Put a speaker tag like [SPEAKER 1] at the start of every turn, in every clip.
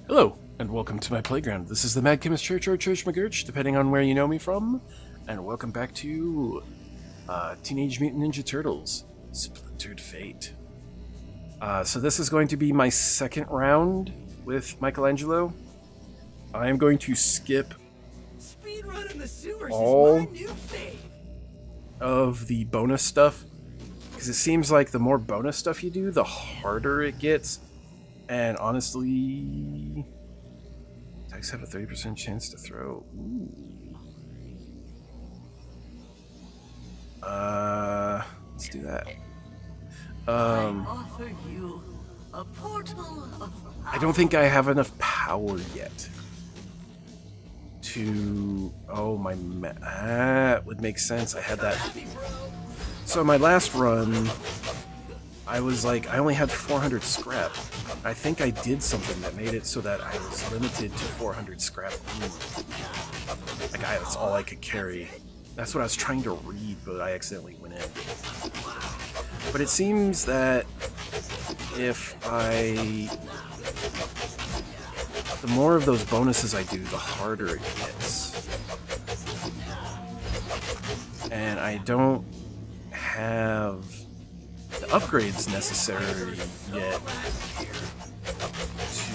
[SPEAKER 1] Hello, and welcome to my playground. This is the Mad Chemist Church or Church McGurch, depending on where you know me from. And welcome back to Teenage Mutant Ninja Turtles, Splintered Fate. So this is going to be my second round with Michelangelo. I am going to skip all of the bonus stuff, because it seems like the more bonus stuff you do, the harder it gets. And honestly, attacks have a 30% chance to throw. Ooh. Let's do that.
[SPEAKER 2] Offer you a portal of
[SPEAKER 1] I don't think I have enough power yet to. Oh, that would make sense. I had that. So my last run, I was like, I only had 400 scrap. I think I did something that made it so that I was limited to 400 scrap. Like, that's all I could carry. That's what I was trying to read, but I accidentally went in. But it seems that the more of those bonuses I do, the harder it gets. And I don't have the upgrades necessary yet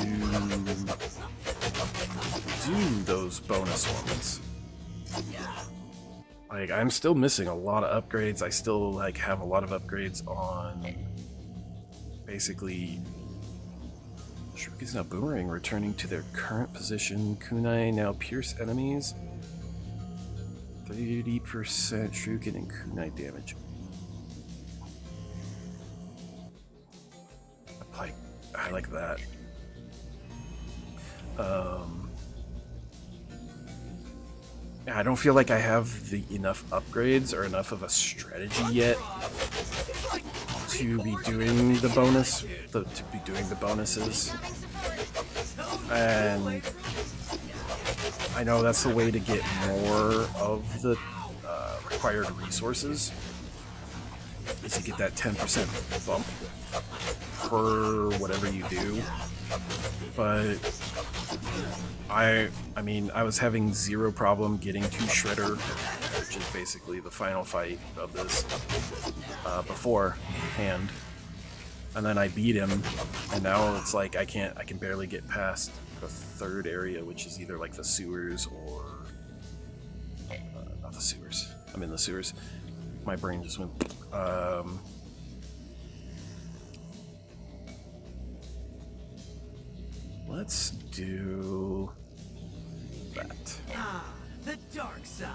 [SPEAKER 1] to do those bonus ones. Like, I'm still missing a lot of upgrades. I still have a lot of upgrades on basically Shuriken is now boomerang, returning to their current position. Kunai now pierce enemies. 30% Shuriken and Kunai damage. I like that. I don't feel like I have enough upgrades or enough of a strategy yet to be doing the bonuses. And I know that's the way to get more of the required resources, is to get that 10% bump for whatever you do. But I mean, I was having zero problem getting to Shredder, which is basically the final fight of this, beforehand. And then I beat him, and now it's like I can barely get past the third area, which is either like the sewers or not the sewers. I'm in the sewers. My brain just went. Let's do that.
[SPEAKER 2] the dark side.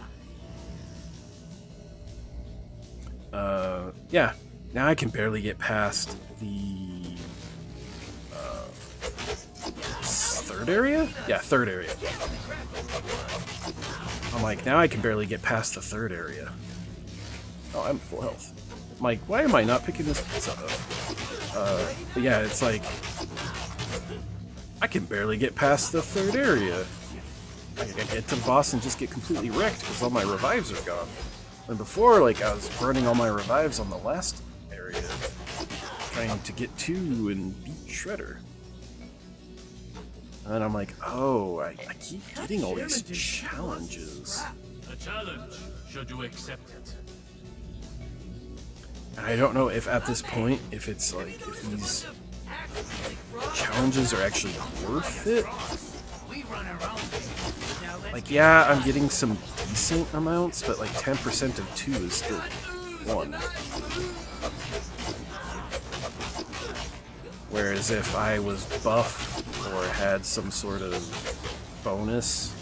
[SPEAKER 1] Yeah. Now I can barely get past the third area? Yeah, third area. I'm like, now I can barely get past the third area. Oh, I'm full health. I'm like, why am I not picking this pizza up? But yeah, it's like, I can barely get past the third area. I get to the boss and just get completely wrecked because all my revives are gone. And before, I was burning all my revives on the last area, trying to get to and beat Shredder. And then I'm like, oh, I keep getting all these challenges.
[SPEAKER 3] A challenge, should you accept it?
[SPEAKER 1] And I don't know if at this point, if it's like, if these challenges are actually worth it. Like, yeah, I'm getting some decent amounts, but like 10% of 2 is still 1. Whereas if I was buff or had some sort of bonus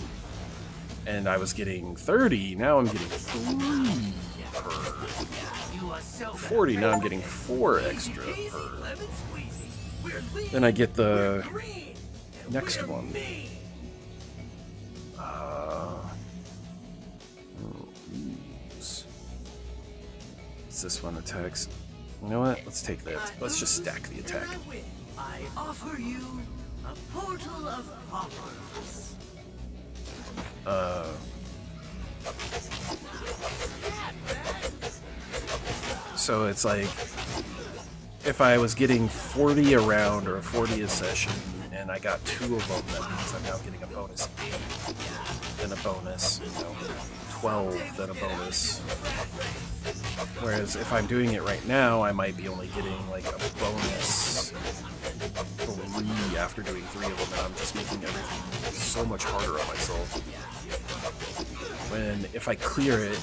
[SPEAKER 1] and I was getting 30, now I'm getting 3 per 40, now I'm getting 4 extra per. Then I get the next one. What's this one attacks? You know what? Let's take that. Let's just stack the attack.
[SPEAKER 2] I offer you a portal of poppers.
[SPEAKER 1] So it's like, if I was getting 40 a round or 40 a session, and I got 2 of them. That means I'm now getting a bonus 8, then a bonus, 12, then a bonus. Whereas if I'm doing it right now, I might be only getting like a bonus 3 after doing 3 of them, and I'm just making everything so much harder on myself. When if I clear it,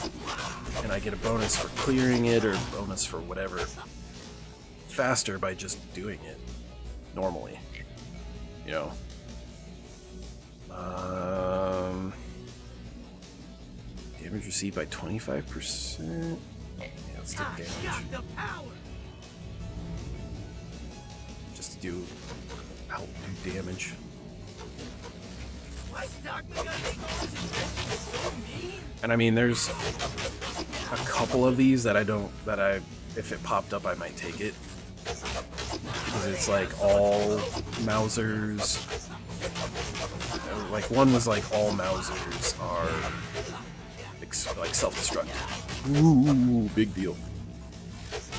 [SPEAKER 1] and I get a bonus for clearing it, or bonus for whatever, faster by just doing it normally, Damage received by 25%. Yeah, let's take damage. Just to do damage. And I mean, there's a couple of these that if it popped up, I might take it. Because it's like all Mausers. Like one was like all Mausers are like self-destruct. Ooh, big deal.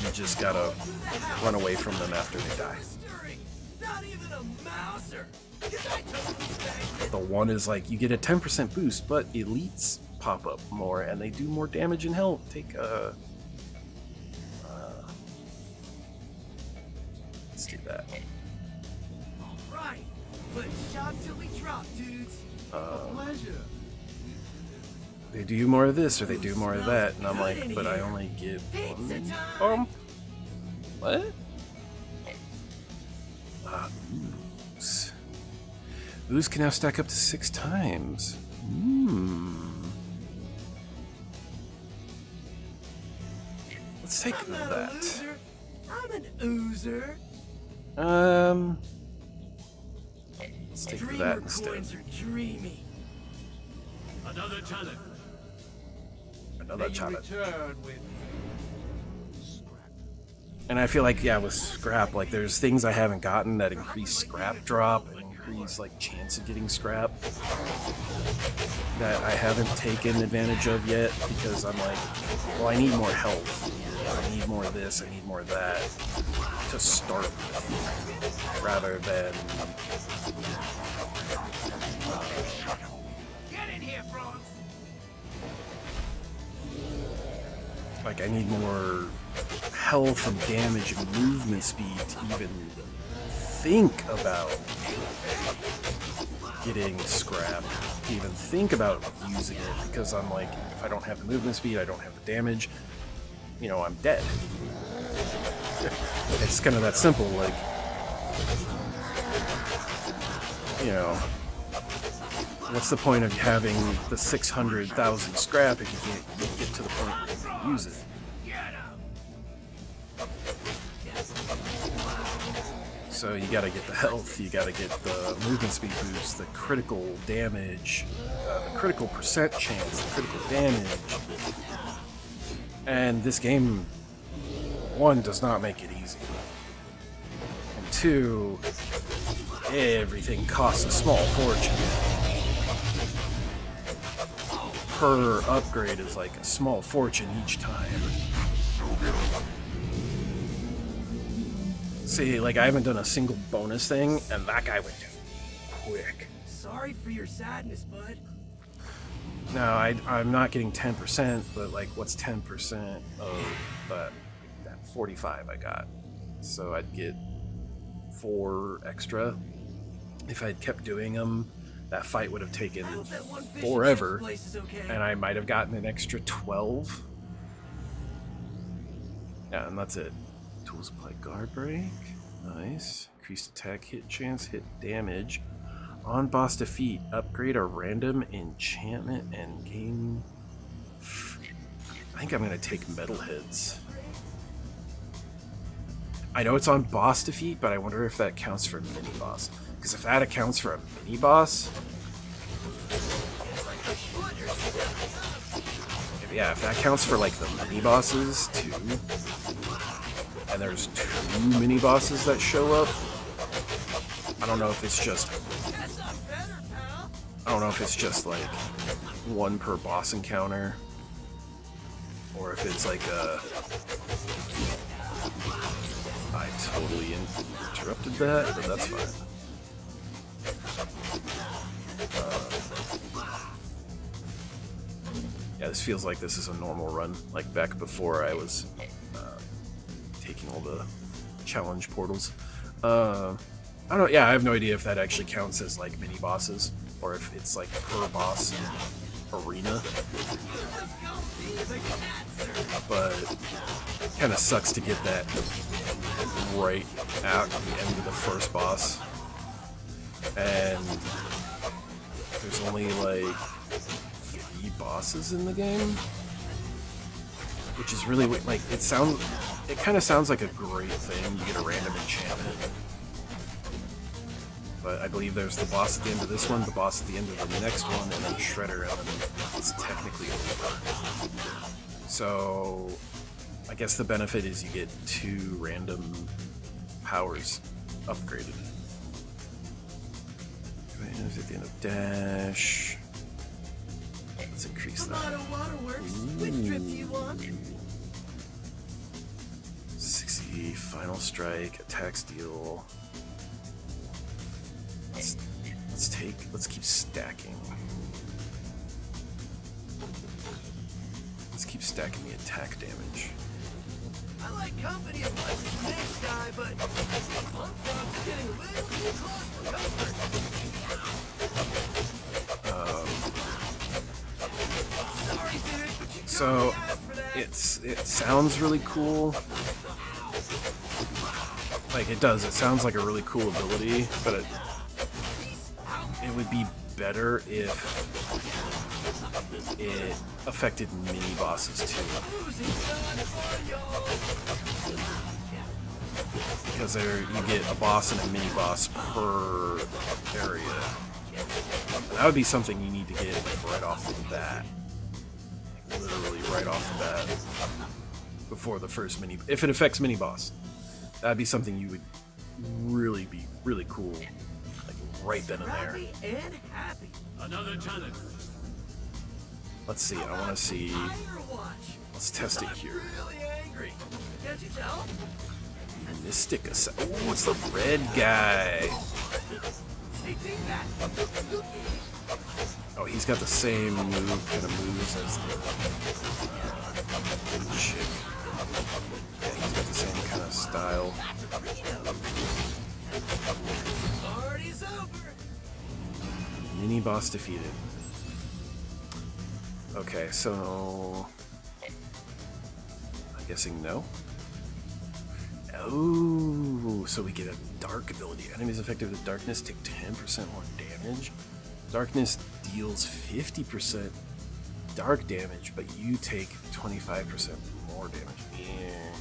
[SPEAKER 1] You just gotta run away from them after they die. The one is like you get a 10% boost, but elites pop up more and they do more damage and health. Take let's do that.
[SPEAKER 2] Alright, let's shop till we drop, dudes. Pleasure.
[SPEAKER 1] They do more of this or they do more of that, and I'm like, but I only get one. What? Ooze. Ooze can now stack up to 6 times. Let's take that.
[SPEAKER 2] I'm an oozer.
[SPEAKER 1] Let's take that instead.
[SPEAKER 2] Coins are dreamy.
[SPEAKER 3] Another challenge.
[SPEAKER 1] Another challenge.
[SPEAKER 3] With
[SPEAKER 1] And I feel like, yeah, with scrap, like there's things I haven't gotten that increase scrap drop and increase like chance of getting scrap that I haven't taken advantage of yet, because I'm like, well, I need more health. I need more of this, I need more of that to start with, rather than
[SPEAKER 2] Get in here, frogs.
[SPEAKER 1] like I need more health and damage and movement speed to even think about getting scrap, to even think about using it, because I'm like, if I don't have the movement speed, I don't have the damage, I'm dead. It's kind of that simple, like, what's the point of having the 600,000 scrap if you can't get to the point where you can use it? So you gotta get the health, you gotta get the movement speed boost, the critical damage, the critical percent chance, the critical damage. And this game, 1, does not make it easy. And 2, everything costs a small fortune. Per upgrade is like a small fortune each time. See, like I haven't done a single bonus thing, and that guy went quick.
[SPEAKER 2] Sorry for your sadness, bud.
[SPEAKER 1] No, I'm not getting 10%, but like, what's 10% of that 45 I got? So I'd get 4 extra. If I'd kept doing them, that fight would have taken forever, and I might have gotten an extra 12. Yeah, and that's it. Tools apply guard break. Nice. Increased attack hit chance, hit damage. On boss defeat, upgrade a random enchantment and gain... I think I'm going to take metalheads. I know it's on boss defeat, but I wonder if that counts for mini-boss. Because if that accounts for a mini-boss... Yeah, if that counts for like the mini-bosses too, and there's 2 mini-bosses that show up, I don't know if it's just... I don't know if it's just like 1 per boss encounter, or if it's like a... I totally interrupted that, but that's fine. this feels like this is a normal run, like back before I was taking all the challenge portals. I don't. Yeah, I have no idea if that actually counts as like mini bosses or if it's like per boss arena. But kind of sucks to get that right at the end of the first boss, and there's only like 3 bosses in the game, which is really like it kind of sounds like a great thing to get a random enchantment. But I believe there's the boss at the end of this one, the boss at the end of the next one, and then Shredder, and then it's technically over. So I guess the benefit is you get 2 random powers upgraded. At the end of dash. Let's increase that. 60 final strike, attack steal. Let's keep stacking. Let's keep stacking the attack damage.
[SPEAKER 2] I like company as much as the next guy, but Bullfrog's getting a little too close for comfort. Sorry, dude, but you
[SPEAKER 1] So
[SPEAKER 2] asked for that.
[SPEAKER 1] it sounds really cool. Like it does. It sounds like a really cool ability, but it would be better if it affected mini bosses too. Because you get a boss and a mini boss per area. And that would be something you need to get like, right off the bat. Like, literally right off the bat. Before the first mini... If it affects mini boss. That'd be something you would really be really cool. Like right then and there.
[SPEAKER 2] Happy and happy.
[SPEAKER 3] Another challenge.
[SPEAKER 1] Let's see, I want to see...
[SPEAKER 2] Fire watch.
[SPEAKER 1] Let's test it here.
[SPEAKER 2] Really angry. Can't you tell?
[SPEAKER 1] Mystic Assault. Oh, it's the red guy.
[SPEAKER 2] Hey, take that.
[SPEAKER 1] Oh, he's got the same kind of moves as the chick. Yeah, he's got the same kind of style.
[SPEAKER 2] Party's over.
[SPEAKER 1] Mini boss defeated. Okay, so... I'm guessing no. Oh, so we get a dark ability. Enemies affected with darkness take 10% more damage. Darkness deals 50% dark damage, but you take 25% more damage. Yeah.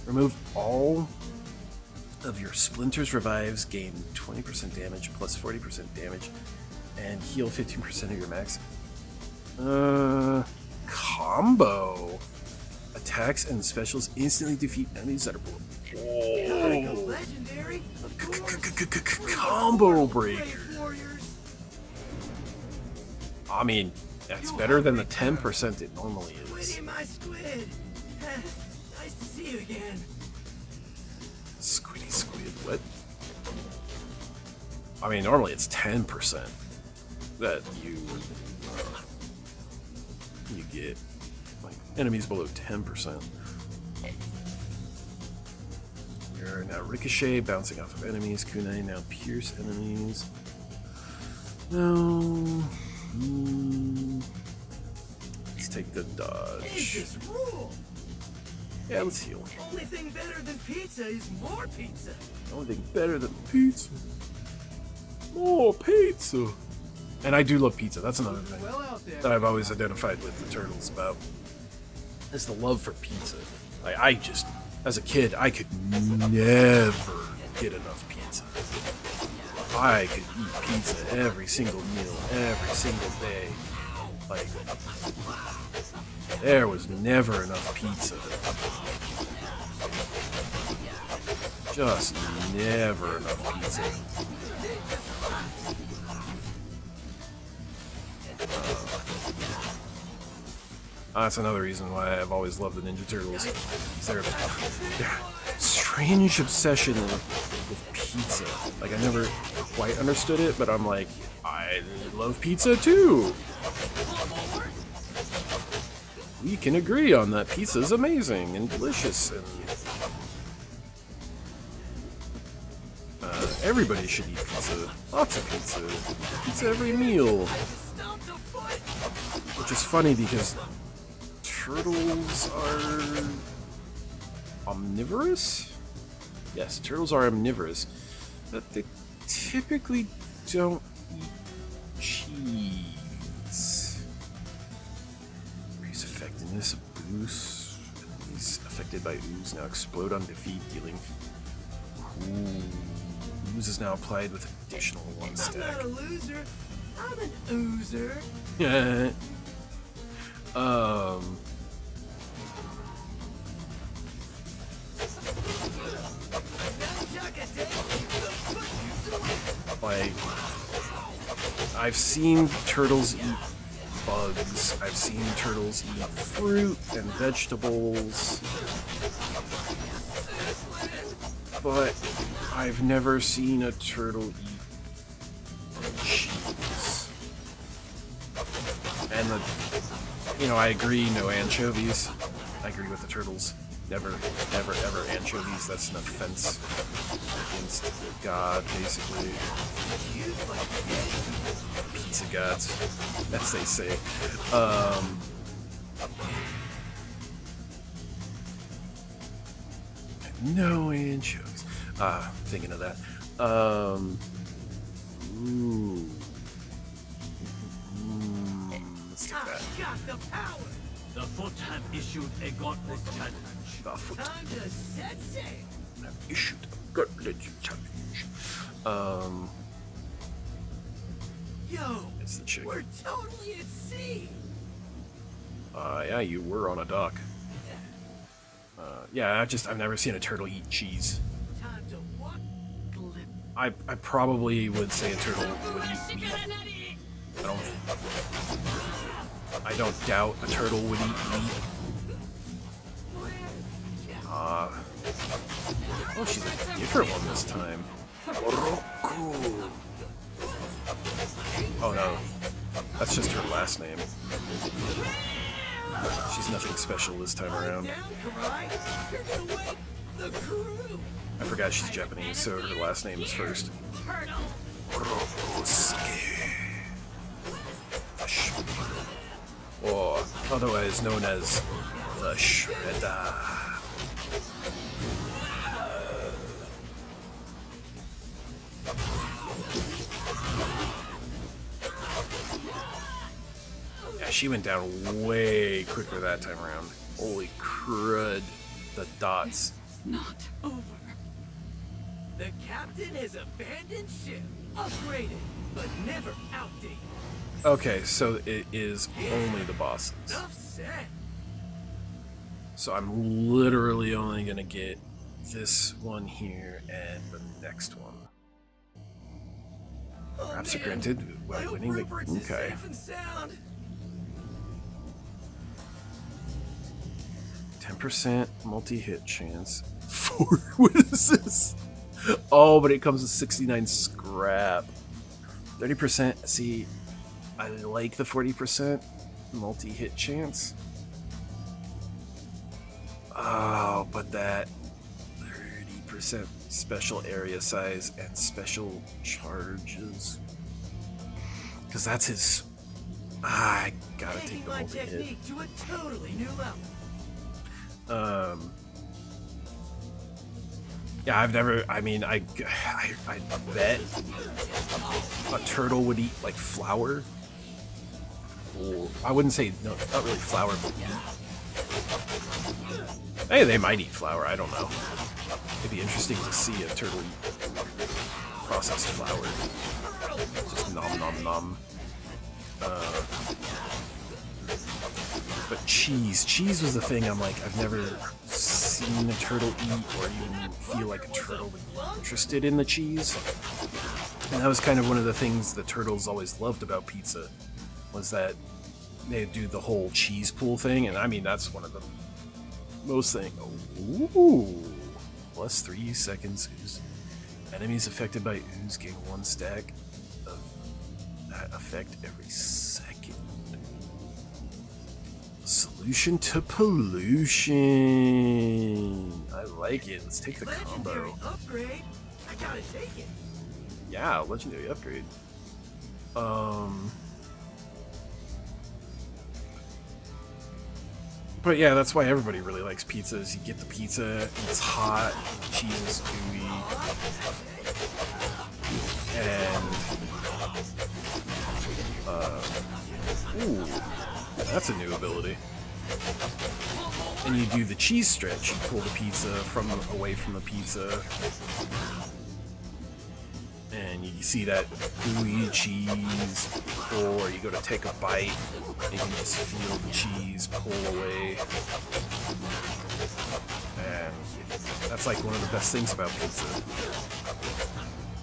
[SPEAKER 1] Remove all of your splinters revives, gain 20% damage plus 40% damage, and heal 15% of your max. Combo. Attacks and specials instantly defeat enemies that are below.
[SPEAKER 2] Gotta go legendary. Of course.
[SPEAKER 1] Combo breaker.
[SPEAKER 2] Warriors.
[SPEAKER 1] I mean, that's better than the 10% it normally is.
[SPEAKER 2] Squiddy, my squid. Nice to see you again.
[SPEAKER 1] Squiddy squid, what? I mean, normally it's 10% that you get. Like, enemies below 10%. You're now Ricochet, bouncing off of enemies. Kunai now pierce enemies. No. Let's take the dodge.
[SPEAKER 2] Ages rule.
[SPEAKER 1] Yeah, let's heal.
[SPEAKER 2] Only thing better than pizza is more pizza.
[SPEAKER 1] The only thing better than pizza. More pizza. And I do love pizza. That's another thing that I've always identified with the Turtles about. Is the love for pizza. Like, I just, as a kid, I could never get enough pizza. I could eat pizza every single meal, every single day. Like, there was never enough pizza. Just never enough pizza. That's another reason why I've always loved the Ninja Turtles. Their strange obsession with pizza. Like, I never quite understood it, but I'm like, I love pizza too. We can agree on that pizza's amazing and delicious, and everybody should eat pizza. Lots of pizza. Pizza every meal.
[SPEAKER 2] Stomped a foot.
[SPEAKER 1] Which is funny because turtles are omnivorous? Yes, turtles are omnivorous, but they typically don't eat cheese. Increase effectiveness of boost. Enemies affected by ooze now explode on defeat, dealing. Ooh. Ooze is now applied with additional 1
[SPEAKER 2] I'm
[SPEAKER 1] stack.
[SPEAKER 2] not a loser. I'm an oozer.
[SPEAKER 1] Yeah. Like, I've seen turtles eat bugs. I've seen turtles eat fruit and vegetables. But I've never seen a turtle eat cheese. And I agree, no anchovies. I agree with the turtles. Never, ever, ever anchovies. That's an offense against God, basically. Pizza gods, as they say. No anchovies. Thinking of that. Ooh. Let's take that.
[SPEAKER 2] Got the power.
[SPEAKER 3] The foot have issued a gauntlet challenge.
[SPEAKER 1] The foot
[SPEAKER 2] Time to set sail.
[SPEAKER 1] have issued a gauntlet challenge.
[SPEAKER 2] Yo,
[SPEAKER 1] It's the chick.
[SPEAKER 2] we're totally at sea.
[SPEAKER 1] Yeah, you were on a dock. Yeah, I've never seen a turtle eat cheese.
[SPEAKER 2] Time to walk. Glib.
[SPEAKER 1] I probably would say a turtle would eat meat. I don't doubt a turtle would eat meat. Oh, she's a different one this time. Oh no, that's just her last name. She's nothing special this time around.
[SPEAKER 2] Down, Karai. You're gonna wake the crew.
[SPEAKER 1] I forgot she's Japanese, so her last name is first.
[SPEAKER 2] Turtle.
[SPEAKER 1] Or otherwise known as the Shredder. Yeah, she went down way quicker that time around. Holy crud, the dots.
[SPEAKER 4] Not over.
[SPEAKER 2] The captain has abandoned ship. Upgraded, but never outdated.
[SPEAKER 1] Okay, so it is only the bosses.
[SPEAKER 2] Enough said.
[SPEAKER 1] So I'm literally only gonna get this one here and the next one.
[SPEAKER 2] Oh,
[SPEAKER 1] Perhaps are
[SPEAKER 2] man.
[SPEAKER 1] granted
[SPEAKER 2] I
[SPEAKER 1] while
[SPEAKER 2] hope
[SPEAKER 1] winning the.
[SPEAKER 2] Rupert's is
[SPEAKER 1] Okay.
[SPEAKER 2] safe and sound.
[SPEAKER 1] 10% multi-hit chance. What is this? Oh, but it comes with 69 scrap. 30%. See, I like the 40% multi-hit chance. Oh, but that 30% special area size and special charges. Because that's his. I gotta take
[SPEAKER 2] Taking
[SPEAKER 1] the
[SPEAKER 2] my
[SPEAKER 1] multi-hit.
[SPEAKER 2] technique to a totally new level.
[SPEAKER 1] Yeah, I've never. I mean, I bet a turtle would eat like flour. Or I wouldn't say no, not really flour, but meat. Hey, they might eat flour. I don't know. It'd be interesting to see a turtle eat processed flour. Just nom nom nom. But cheese was the thing. I'm like, I've never seen a turtle eat or even feel like a turtle would be interested in the cheese. And that was kind of one of the things the turtles always loved about pizza, was that they do the whole cheese pool thing. And I mean, that's one of the most things. Ooh, plus 3 seconds ooze. Enemies affected by ooze gain 1 stack of that effect every second. Solution to pollution. I like it. Let's take the
[SPEAKER 2] Legendary
[SPEAKER 1] combo.
[SPEAKER 2] upgrade. I gotta take it.
[SPEAKER 1] Yeah, legendary upgrade. But yeah, that's why everybody really likes pizzas. You get the pizza, it's hot, cheese is gooey, and ooh, that's a new ability. And you do the cheese stretch. You pull the pizza away from the pizza, and you see that gooey cheese, or you go to take a bite, and you can just feel the cheese pull away. And that's like one of the best things about pizza.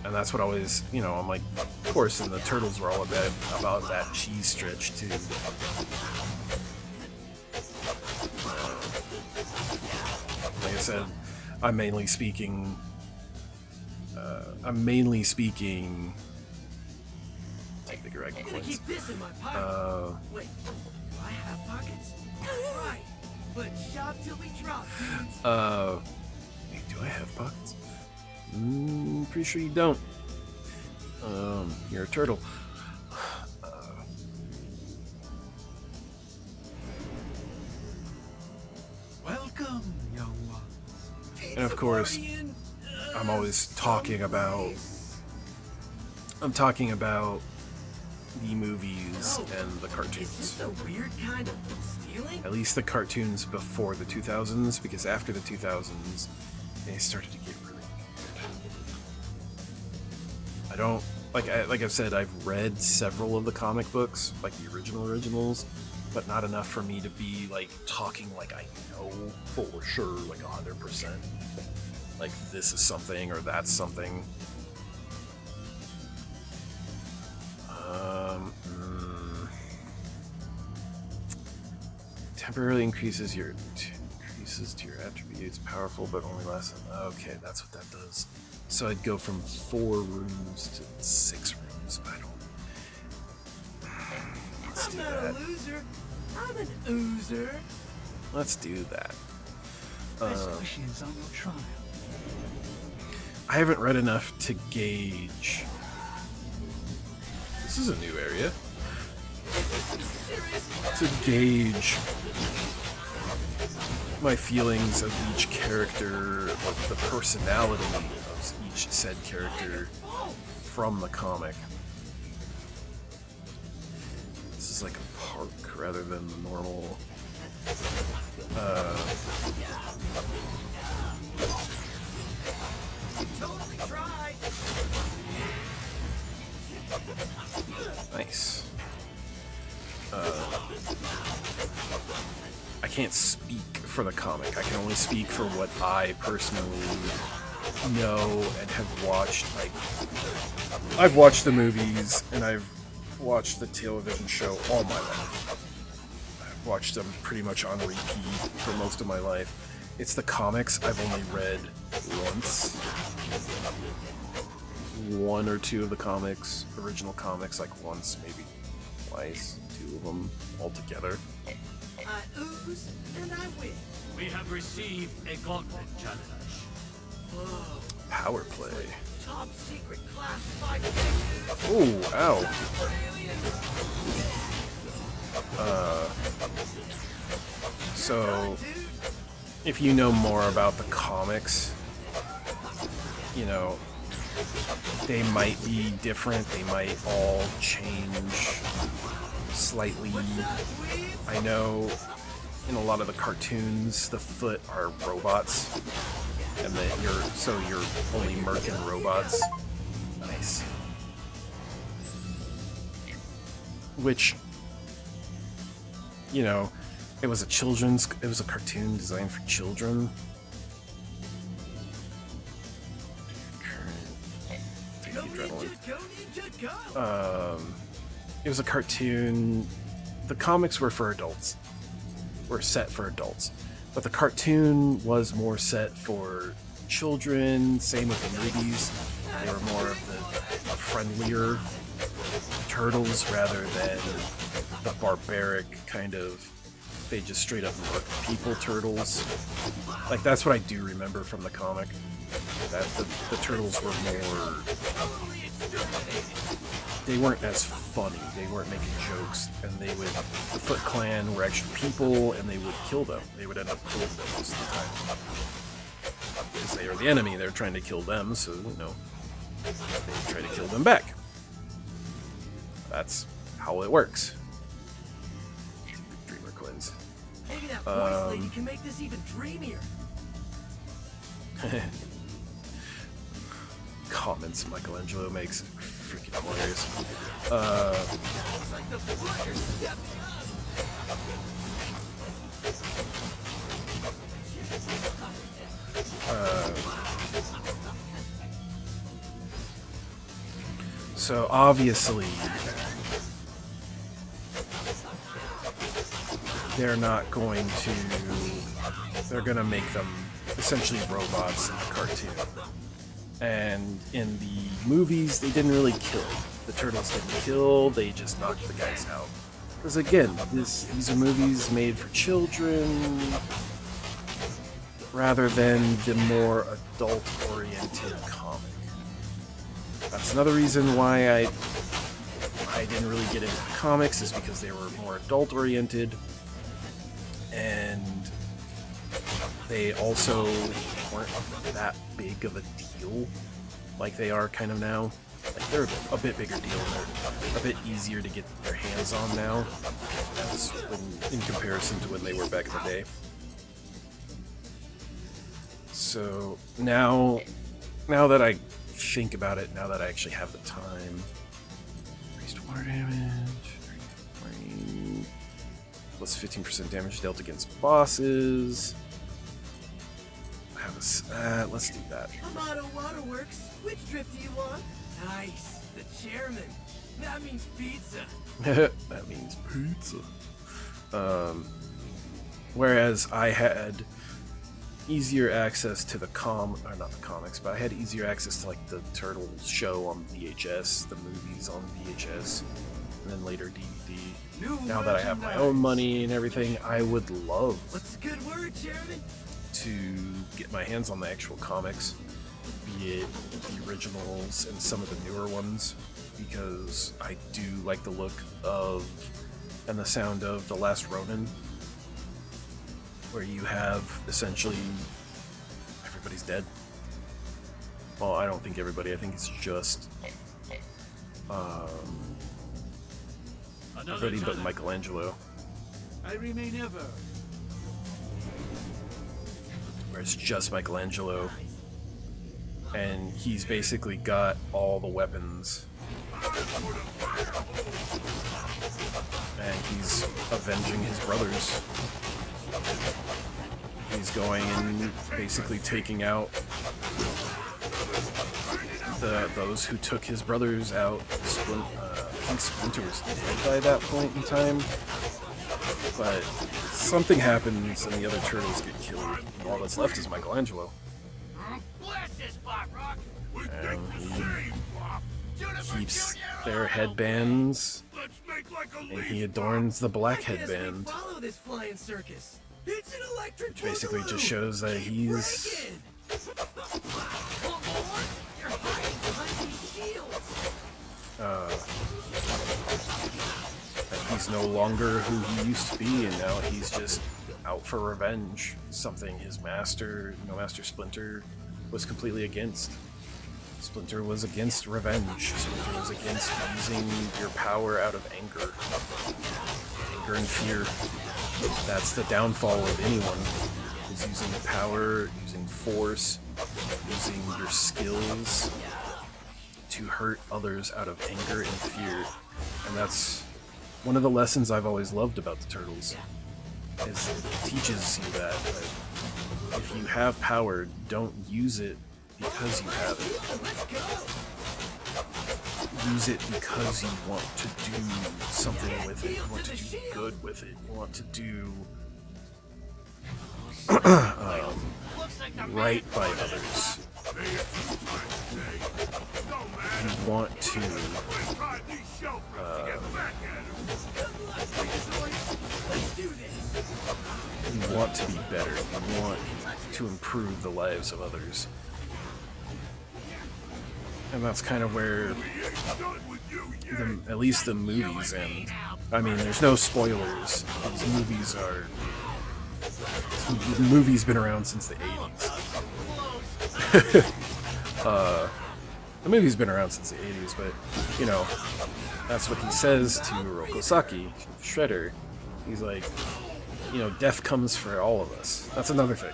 [SPEAKER 1] And that's what always, you know, I'm like, of course, and the Turtles were all about that cheese stretch too. Like I said, I'm mainly speaking. Take the correct
[SPEAKER 2] I'm gonna
[SPEAKER 1] points.
[SPEAKER 2] keep this in my pocket. Wait, do I have pockets? Right. But shop till we drop, dudes.
[SPEAKER 1] Wait, do I have pockets? Pretty sure you don't. You're a turtle.
[SPEAKER 3] Welcome, young ones.
[SPEAKER 1] And of course, I'm always talking about. I'm talking about the movies and the
[SPEAKER 2] Is
[SPEAKER 1] cartoons.
[SPEAKER 2] this a weird kind of stealing?
[SPEAKER 1] At least the cartoons before the 2000s, because after the 2000s, they started to get really weird. I don't like I've said, I've read several of the comic books, like the originals, but not enough for me to be like talking like I know for sure, like 100%. Like this is something or that's something. Temporarily increases to your attributes, powerful but only lasts. Okay, that's what that does. So I'd go from 4 rooms to 6 rooms, but I don't. Let's do
[SPEAKER 2] I'm not a
[SPEAKER 1] that.
[SPEAKER 2] loser. I'm an oozer.
[SPEAKER 1] Let's do that.
[SPEAKER 3] Best wishes on your trial.
[SPEAKER 1] I haven't read enough to gauge. This is a new area. To gauge my feelings of each character, like the personality of each said character from the comic. This is like a park rather than the normal.
[SPEAKER 2] Totally tried.
[SPEAKER 1] Nice. I can't speak for the comic. I can only speak for what I personally know and have watched. Like, I've watched the movies and I've watched the television show all my life. I've watched them pretty much on repeat for most of my life. It's the comics I've only read once. 1 or 2 of the comics, original comics, like once, maybe twice, 2 of them altogether.
[SPEAKER 2] I ooze and I win.
[SPEAKER 3] We have received a gauntlet challenge.
[SPEAKER 2] Whoa.
[SPEAKER 1] Power play.
[SPEAKER 2] Top secret classified.
[SPEAKER 1] Oh, ow. So, if you know more about the comics, you know, they might be different. They might all change slightly. I know in a lot of the cartoons, the foot are robots, and that you're only merkin robots. Nice. Which, you know, it was a cartoon designed for children. Take the adrenaline.
[SPEAKER 2] Go ninja, go.
[SPEAKER 1] It was a cartoon. The comics were for adults. Were set for adults. But the cartoon was more set for children. Same with the movies. They were more of the friendlier turtles rather than the barbaric kind of they just straight up murked people turtles. Like, that's what I do remember from the comic. That the turtles were more... They weren't as funny. They weren't making jokes. And they would... The Foot Clan were actually people, and they would kill them. They would end up killing them most of the time. Because they are the enemy. They're trying to kill them, so, you know, they try to kill them back. That's how it works. Dreamer coins.
[SPEAKER 2] Maybe that voice lady can make this even dreamier.
[SPEAKER 1] Comments Michelangelo makes freaking hilarious.
[SPEAKER 2] Like the fire stepping
[SPEAKER 1] So obviously they're not going to... They're gonna make them essentially robots in the cartoon. And in the movies, they didn't really kill. The turtles didn't kill, they just knocked the guys out. Because again, these are movies made for children, rather than the more adult-oriented comic. That's another reason why I didn't really get into the comics, is because they were more adult-oriented, and they also weren't that big of a deal like they are kind of now. Like, they're a bit bigger deal, they're a bit easier to get their hands on now, as in comparison to when they were back in the day. So now that I think about it, now that I actually have the time, increased water damage, plus 15% damage dealt against bosses. Let's do that.
[SPEAKER 2] Amato Waterworks. Which drip do you want? Nice. The chairman. That means pizza.
[SPEAKER 1] That means pizza. Whereas I had easier access to the not the comics, but I had easier access to like the Turtles show on VHS, the movies on VHS, and then later DVD. Now that I have my own money and everything, I would love
[SPEAKER 2] What's a good word, Chairman?
[SPEAKER 1] to get my hands on the actual comics, be it the originals and some of the newer ones, because I do like the look of and the sound of The Last Ronin, where you have essentially everybody's dead. Well, I don't think everybody, I think it's just everybody but Michelangelo.
[SPEAKER 3] I remain ever.
[SPEAKER 1] Where it's just Michelangelo, and he's basically got all the weapons, and he's avenging his brothers. He's going and basically taking out those who took his brothers out. I think Splinter was dead by that point in time, but something happens and the other turtles get killed. All that's left is Michelangelo. And he keeps their headbands, and he adorns the black headband,
[SPEAKER 2] Follow this flying circus. It's an electric
[SPEAKER 1] which basically just
[SPEAKER 2] boogaloo.
[SPEAKER 1] shows that he's
[SPEAKER 2] You're hiding behind these shields.
[SPEAKER 1] that he's no longer who he used to be, and now he's just out for revenge. Something his master, Master Splinter, was completely against. Splinter was against revenge. Splinter was against using your power out of anger. Anger and fear. That's the downfall of anyone, is using the power, using force, using your skills to hurt others out of anger and fear. And that's one of the lessons I've always loved about the Turtles, is it teaches you that if you have power, don't use it because you have it. Use it because you want to do something with it. You want to do good with it. You want to do right by others. You want to
[SPEAKER 2] Let's do this.
[SPEAKER 1] want to be better. You want to improve the lives of others. And that's kind of where, at least the movies end. I mean, there's no spoilers. These movies are... The movie's been around since the 80s. The movie's been around since the 80s, but, you know, that's what he says to Rokosaki, Shredder. He's like, you know, death comes for all of us. That's another thing.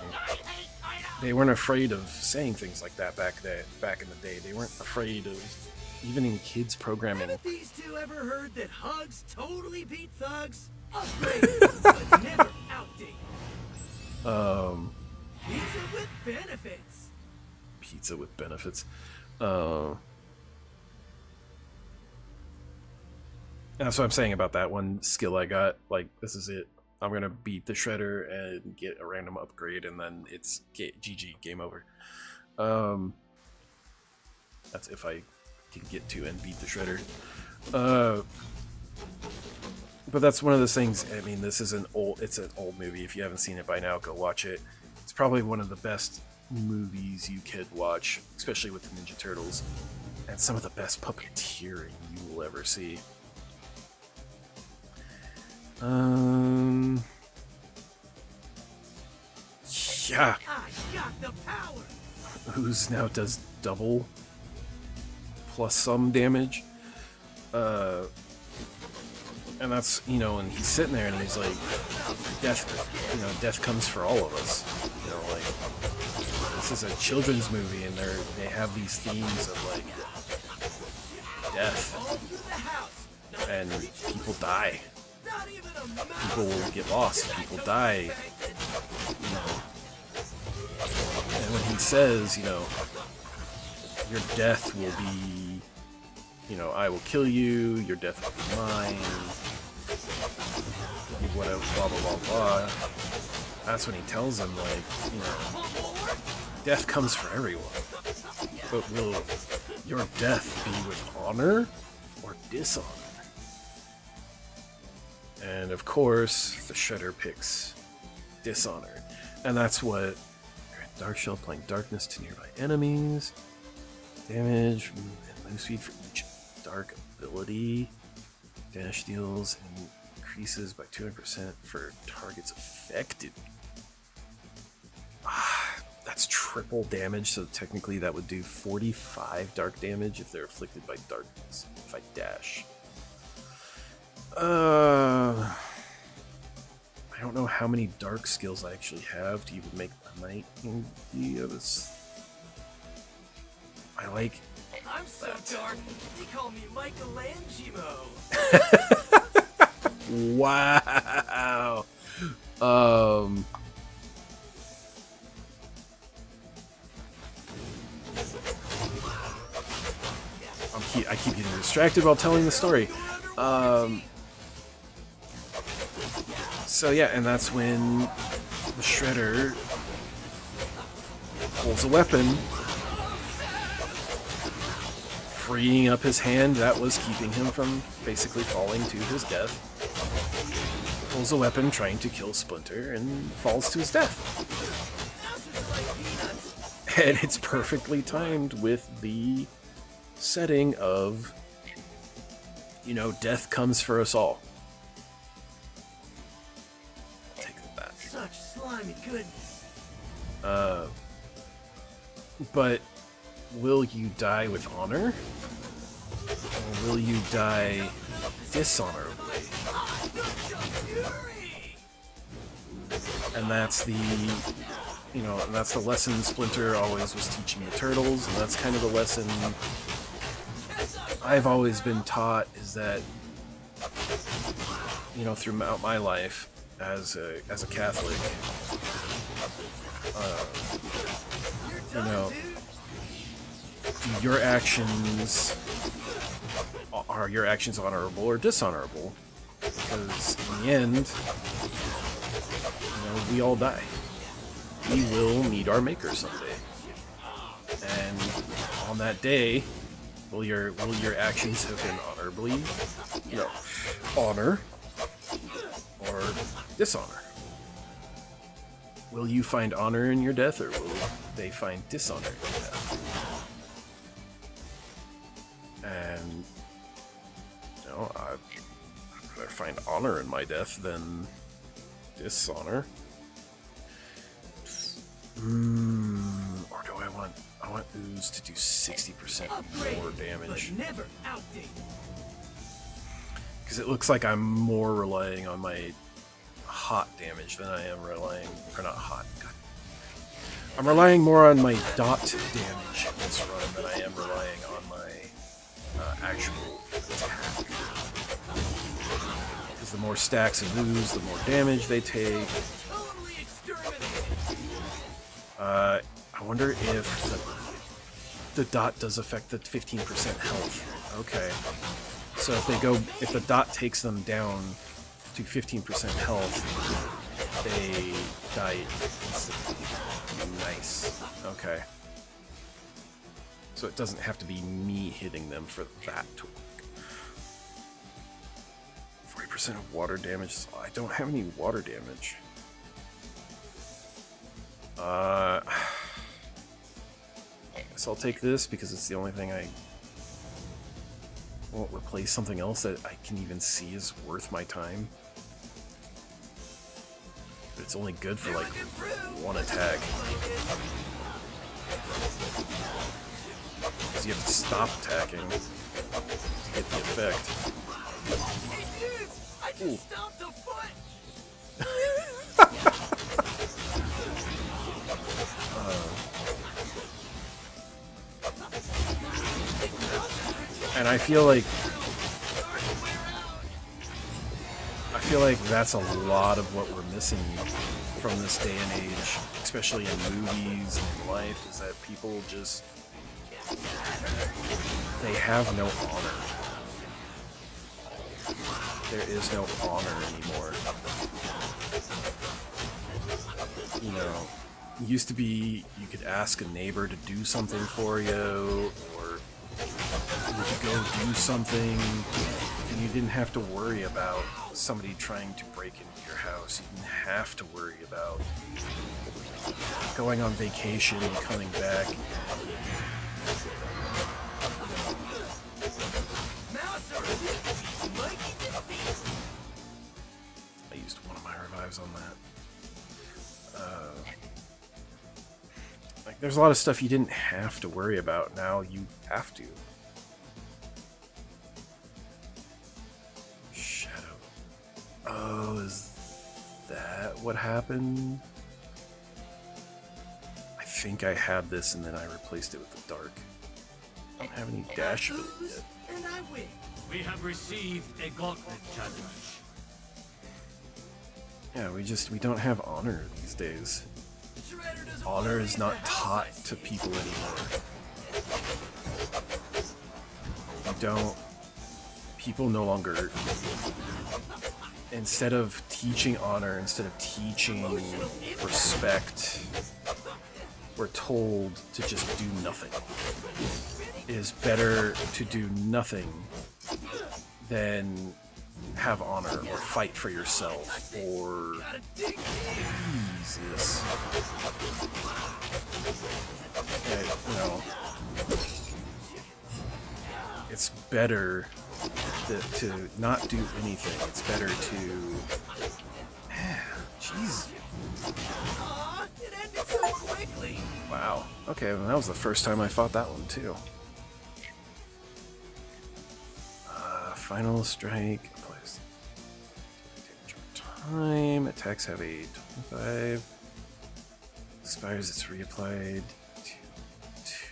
[SPEAKER 1] They weren't afraid of saying things like that back in the day. They weren't afraid of, even in kids programming.
[SPEAKER 2] Haven't these two ever heard that hugs totally beat thugs? Upgraded, but never outdated. Pizza with benefits.
[SPEAKER 1] Pizza with benefits. That's what I'm saying about that one skill I got. Like, this is it. I'm gonna beat the Shredder and get a random upgrade, and then it's GG, game over. That's if I can get to and beat the Shredder. But that's one of those things. I mean, it's an old movie. If you haven't seen it by now, go watch it. It's probably one of the best movies you could watch, especially with the Ninja Turtles, and some of the best puppeteering you will ever see. Yeah.
[SPEAKER 2] I got the power.
[SPEAKER 1] Who's now does double plus some damage. And that's, you know, and he's sitting there and he's like, death comes for all of us. You know, like, this is a children's movie and they have these themes of like death, and people die. People get lost, people die, you know. And when he says, you know, your death will be, you know, I will kill you, your death will be mine, whatever, blah, blah, blah, blah. That's when he tells him, like, you know, death comes for everyone. But will your death be with honor or dishonor? And of course, the Shredder picks dishonor. And that's what Dark Shell applying darkness to nearby enemies. Damage and move speed for each dark ability. Dash deals and increases by 200% for targets affected. That's triple damage, so technically that would do 45 dark damage if they're afflicted by darkness. If I dash. I don't know how many dark skills I actually have to even make my night. Yeah, I like.
[SPEAKER 2] I'm so dark, they call me Michelangelo.
[SPEAKER 1] Wow. I keep getting distracted while telling the story. So yeah, and that's when the Shredder pulls a weapon, freeing up his hand that was keeping him from basically falling to his death. Pulls a weapon trying to kill Splinter and falls to his death. And it's perfectly timed with the setting of, you know, death comes for us all. Take that.
[SPEAKER 2] Such slimy goodness.
[SPEAKER 1] But will you die with honor? Or will you die dishonorably? And that's the, you know, and that's the lesson Splinter always was teaching the Turtles, and that's kind of the lesson I've always been taught, is that, you know, throughout my life as a Catholic, you know, your actions, are your actions honorable or dishonorable? Because in the end, you know, we all die. We will meet our Maker someday, and on that day, will your actions have been honorably, you know, honor or dishonor? Will you find honor in your death, or will they find dishonor in your death? And no, I'd rather find honor in my death than dishonor. Or do I want ooze to do 60% more damage?
[SPEAKER 2] But never outdate.
[SPEAKER 1] Because it looks like I'm more relying on my hot damage than I am relying, or not hot. God. I'm relying more on my dot damage this run than I am relying on my actual attack. Because the more stacks of ooze, the more damage they take.
[SPEAKER 2] Totally exterminated.
[SPEAKER 1] I wonder if the dot does affect the 15% health. Okay. So if the dot takes them down to 15% health, they die instantly. Nice. Okay. So it doesn't have to be me hitting them for that to work. 40% of water damage. I don't have any water damage. I guess I'll take this because it's the only thing I won't replace something else that I can even see is worth my time. But it's only good for like one attack. Because you have to stop attacking to get the effect.
[SPEAKER 2] Hey dudes, I just stomped a foot.
[SPEAKER 1] And I feel like that's a lot of what we're missing from this day and age, especially in movies and in life, is that people just, they have no honor. There is no honor anymore. You know, it used to be you could ask a neighbor to do something for you, or you could go do something, and you didn't have to worry about somebody trying to break into your house. You didn't have to worry about going on vacation and coming back. I used one of my revives on that. Like, there's a lot of stuff you didn't have to worry about. Now you have to. Shadow. Oh, is that what happened? I think I had this and then I replaced it with the dark. I don't have any dash ability yet.
[SPEAKER 2] And I win.
[SPEAKER 3] We have received a gauntlet challenge.
[SPEAKER 1] Yeah, we don't have honor these days. Honor is not taught to people anymore. You don't... People no longer... Instead of teaching honor, instead of teaching respect, we're told to just do nothing. It is better to do nothing than have honor or fight for yourself or Jesus. You know, it's better to not do anything. It's better to jeez.
[SPEAKER 2] It ended so quickly.
[SPEAKER 1] Wow. Okay, well, that was the first time I fought that one too. Final strike. Applies damage over time. Attacks have a 25. Expires, it's reapplied to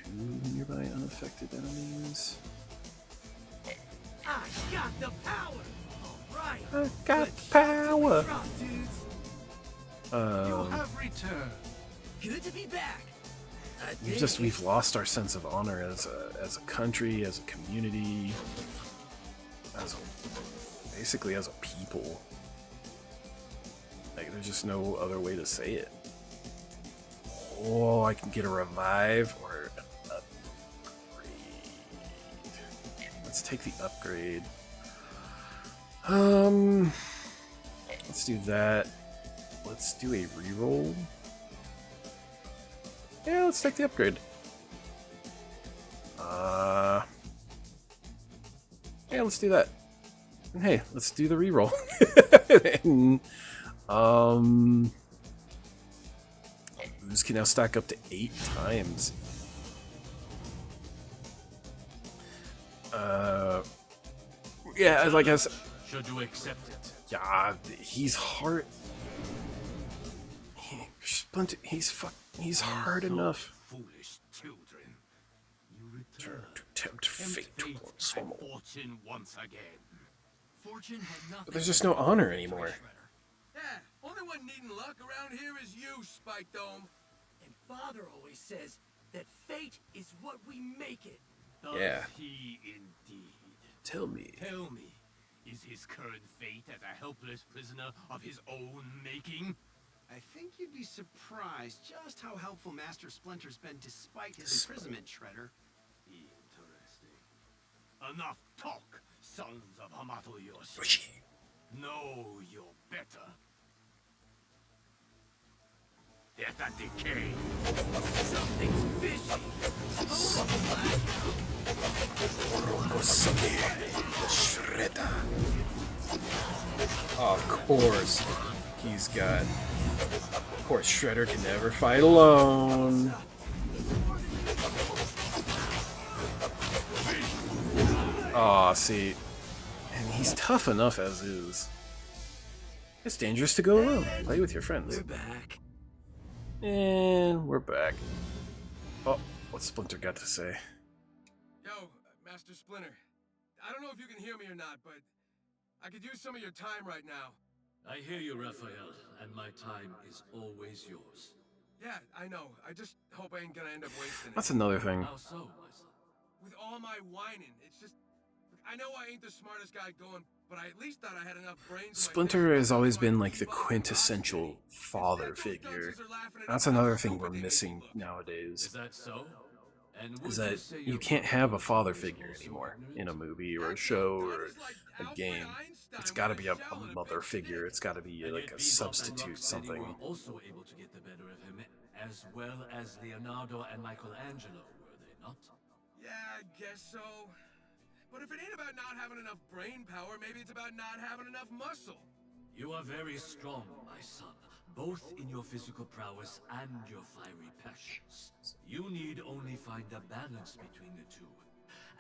[SPEAKER 1] 2 nearby unaffected enemies.
[SPEAKER 2] I got the power. All right.
[SPEAKER 1] I got power.
[SPEAKER 2] Drop, dudes.
[SPEAKER 3] You have returned.
[SPEAKER 2] Good to be back.
[SPEAKER 1] We've lost our sense of honor as a country, as a community, basically as a people. Like, there's just no other way to say it. Oh, I can get a revive or an upgrade. Let's take the upgrade. Let's do that. Let's do a reroll. Yeah, let's take the upgrade. Yeah, let's do that. And hey, let's do the reroll. And, Ooze can now stack up to 8 times. Yeah, like I said,
[SPEAKER 3] Should you accept it?
[SPEAKER 1] yeah, he's hard. Splinter, he's hard enough.
[SPEAKER 3] Foolish children. You return
[SPEAKER 1] To tempt fate
[SPEAKER 3] and
[SPEAKER 1] once more.
[SPEAKER 3] fortune once again.
[SPEAKER 2] Fortune had nothing.
[SPEAKER 1] But there's just no honor anymore.
[SPEAKER 2] Yeah, only one needing luck around here is you, Spike Dome. And Father always says that fate is what we make it.
[SPEAKER 3] Does
[SPEAKER 1] Yeah.
[SPEAKER 3] he indeed?
[SPEAKER 1] Tell me.
[SPEAKER 3] Tell me, is his current fate as a helpless prisoner of his own making?
[SPEAKER 4] I think you'd be surprised just how helpful Master Splinter's been despite his imprisonment, Shredder.
[SPEAKER 3] Interesting. Enough talk, sons of Hamato Yoshi. Know you're better. Let that decay.
[SPEAKER 2] Something's fishy.
[SPEAKER 1] Of course, he's got. Of course, Shredder can never fight alone. Aw, see. And he's tough enough as is. It's dangerous to go alone. Play with your friends.
[SPEAKER 2] We're back.
[SPEAKER 1] And we're back. Oh, what's Splinter got to say?
[SPEAKER 2] Yo, Master Splinter. I don't know if you can hear me or not, but I could use some of your time right now.
[SPEAKER 3] I hear you, Raphael, and my time is always yours.
[SPEAKER 2] Yeah, I know. I just hope I ain't gonna end up wasting it.
[SPEAKER 1] That's another thing.
[SPEAKER 3] How so, my son?
[SPEAKER 2] With all my whining, it's just... I know I ain't the smartest guy going, but I at least thought I had enough brains... in my
[SPEAKER 1] Splinter
[SPEAKER 2] head
[SPEAKER 1] has
[SPEAKER 2] to
[SPEAKER 1] always
[SPEAKER 2] know
[SPEAKER 1] been
[SPEAKER 2] I
[SPEAKER 1] like
[SPEAKER 2] could
[SPEAKER 1] the
[SPEAKER 2] keep up with
[SPEAKER 1] quintessential
[SPEAKER 2] Instead,
[SPEAKER 1] father
[SPEAKER 2] those
[SPEAKER 1] figure.
[SPEAKER 2] dunces are laughing at
[SPEAKER 1] That's
[SPEAKER 2] how
[SPEAKER 1] another thing we're
[SPEAKER 2] stupid they make
[SPEAKER 1] missing
[SPEAKER 2] me look.
[SPEAKER 1] nowadays.
[SPEAKER 3] Is that so? And
[SPEAKER 1] Is
[SPEAKER 3] would
[SPEAKER 1] that
[SPEAKER 3] say
[SPEAKER 1] you
[SPEAKER 3] your
[SPEAKER 1] can't
[SPEAKER 3] brother
[SPEAKER 1] have a father
[SPEAKER 3] is
[SPEAKER 1] figure
[SPEAKER 3] also
[SPEAKER 1] anymore
[SPEAKER 3] ignorant?
[SPEAKER 1] in a movie or a show or a game. It's got to be a
[SPEAKER 2] Einstein
[SPEAKER 1] mother
[SPEAKER 2] with a
[SPEAKER 1] figure.
[SPEAKER 2] big
[SPEAKER 1] It's got to be
[SPEAKER 3] And
[SPEAKER 1] like
[SPEAKER 3] yet
[SPEAKER 1] a
[SPEAKER 3] Bebop and
[SPEAKER 1] substitute
[SPEAKER 3] Rocksteady
[SPEAKER 1] something.
[SPEAKER 3] were also able to get the better of him, as well as Leonardo and Michelangelo, were they not?
[SPEAKER 2] Yeah, I guess so. But if it ain't about not having enough brain power, maybe it's about not having enough muscle.
[SPEAKER 3] You are very strong, my son, both in your physical prowess and your fiery passions. You need only find a balance between the two,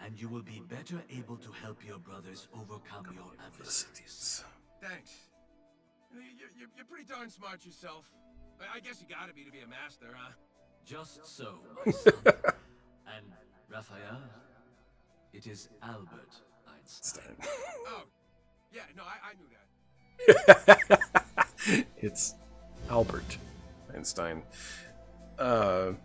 [SPEAKER 3] and you will be better able to help your brothers overcome your adversities.
[SPEAKER 2] Thanks. You're pretty darn smart yourself. I guess you gotta be to be a master, huh?
[SPEAKER 3] Just so, my son. And Raphael, it is Albert Einstein.
[SPEAKER 2] Oh, yeah, no, I knew that.
[SPEAKER 1] It's Albert Einstein. But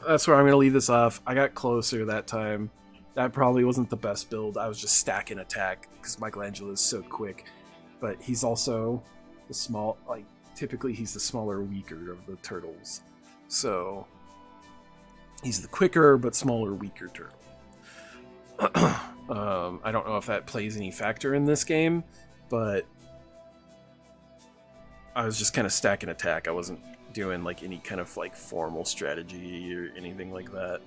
[SPEAKER 1] that's where I'm gonna leave this off. I got closer that time. That probably wasn't the best build. I was just stacking attack because Michelangelo is so quick. But he's also the small, like, typically he's the smaller, weaker of the turtles. So he's the quicker but smaller, weaker turtle. I don't know if that plays any factor in this game, but I was just kind of stacking attack. I wasn't doing like any kind of like formal strategy or anything like that.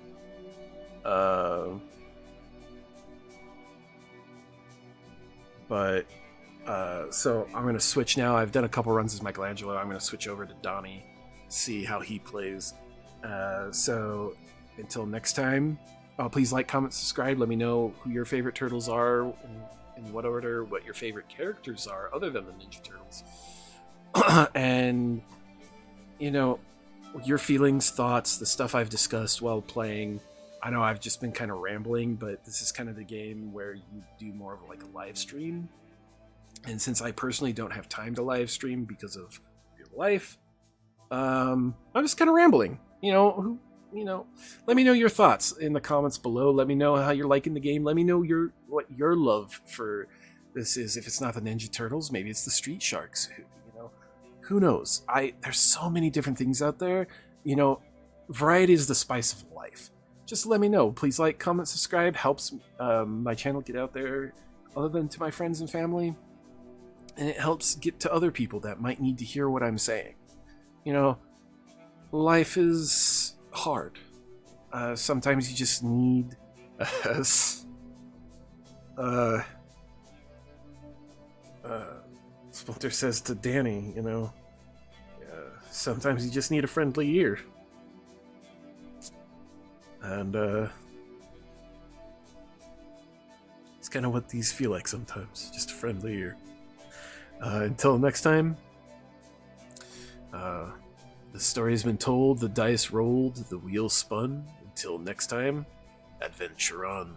[SPEAKER 1] So I'm gonna switch now. I've done a couple runs as Michelangelo. I'm gonna switch over to Donnie, see how he plays. So until next time, please like, comment, subscribe. Let me know who your favorite turtles are, in what order, what your favorite characters are, other than the Ninja Turtles. And, you know, your feelings, thoughts, the stuff I've discussed while playing. I know I've just been kind of rambling, but this is kind of the game where you do more of like a live stream. And since I personally don't have time to live stream because of real life, I'm just kind of rambling. You know, let me know your thoughts in the comments below. Let me know how you're liking the game. Let me know what your love for this is. If it's not the Ninja Turtles, maybe it's the Street Sharks. Who knows? There's so many different things out there. You know, variety is the spice of life. Just let me know. Please like, comment, subscribe. Helps my channel get out there, other than to my friends and family. And it helps get to other people that might need to hear what I'm saying. You know, life is hard. Sometimes you just need Splinter says to Danny, you know, sometimes you just need a friendly ear. And it's kind of what these feel like sometimes, just a friendly ear. Until next time, the story has been told, the dice rolled, the wheel spun. Until next time, adventure on.